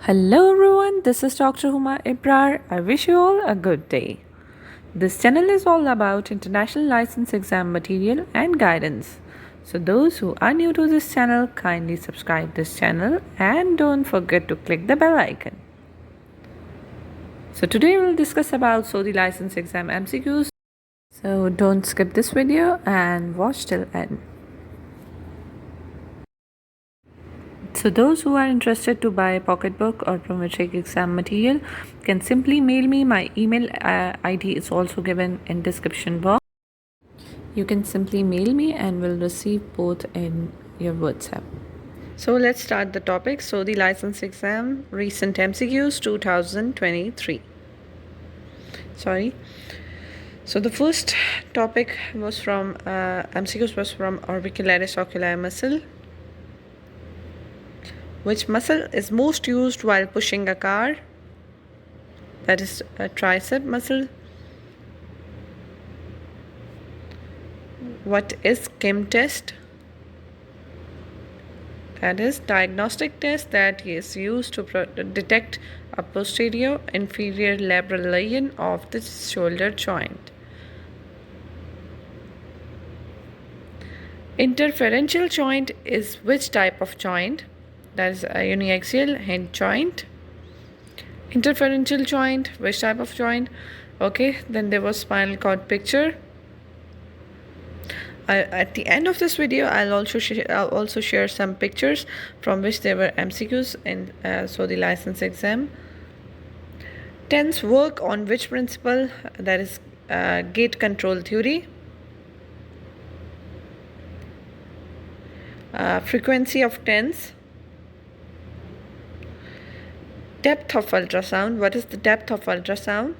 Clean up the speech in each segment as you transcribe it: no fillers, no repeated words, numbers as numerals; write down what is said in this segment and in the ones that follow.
Hello everyone, this is Dr. Huma Ibrar. I wish you all a good day. This channel is all about international license exam material and guidance. So those who are new to this channel, kindly subscribe this channel and don't forget to click the bell icon. So today we'll discuss about Saudi license exam MCQs. So don't skip this video and watch till end. So those who are interested to buy a pocketbook or Prometric exam material can simply mail me. My email ID is also given in description box. You can simply mail me and will receive both in your WhatsApp. So let's start the topic. So the license exam recent MCQs 2023. So the first topic was from MCQs was from orbicularis oculi muscle. Which muscle is most used while pushing a car? That is a tricep muscle. What is KIM test? That is diagnostic test that is used to detect a posterior inferior labral lesion of the shoulder joint. Interferential joint is which type of joint? That is a uniaxial hinge joint. Interferential joint, which type of joint? Okay, then there was spinal cord picture. At the end of this video, I'll also share some pictures from which there were MCQs in the license exam. TENS work on which principle? That is gate control theory. Frequency of TENS. Depth of ultrasound. What is the depth of ultrasound?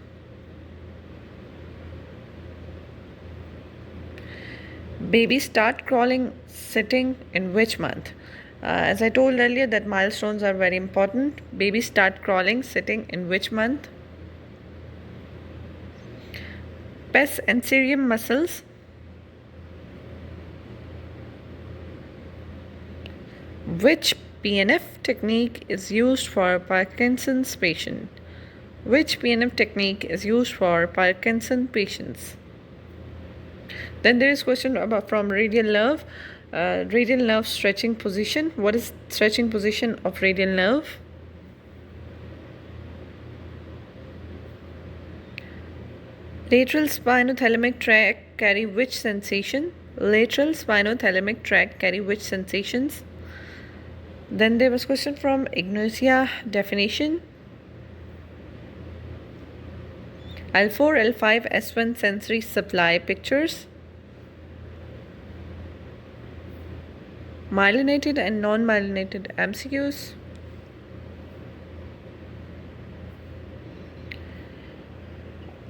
Babies start crawling sitting in which month? As I told earlier that milestones are very important. Babies start crawling sitting in which month? Pes and cerium muscles. Which PNF technique is used for Parkinson's patient? Which PNF technique is used for Parkinson patients? Then there is question about from radial nerve. Radial nerve stretching position. What is stretching position of radial nerve? Lateral spinothalamic tract carry which sensation? Lateral spinothalamic tract carry which sensations? Then there was question from Ignacia definition. L4, L5, S1 sensory supply pictures. Myelinated and non-myelinated MCQs.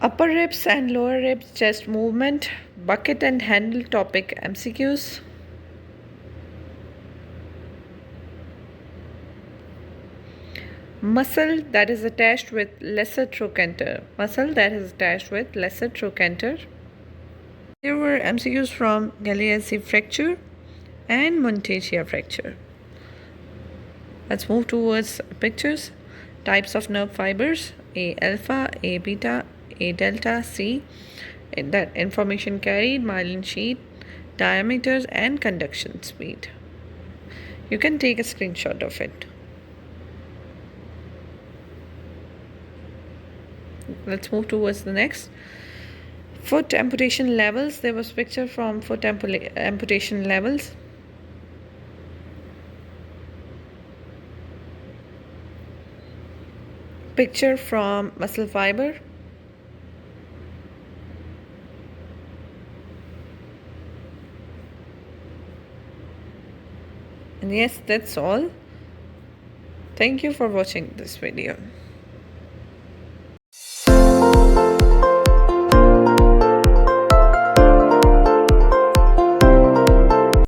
Upper ribs and lower ribs chest movement. Bucket and handle topic MCQs. Muscle that is attached with lesser trochanter. Muscle that is attached with lesser trochanter. There were MCQs from Galeazzi fracture and Monteggia fracture. Let's move towards pictures. Types of nerve fibers: A alpha, A beta, A delta, C. That information carried, myelin sheath, diameters, and conduction speed. You can take a screenshot of it. Let's move towards the next. Foot amputation levels. There was picture from foot amputation levels. Picture from muscle fiber. And yes, that's all. Thank you for watching this video.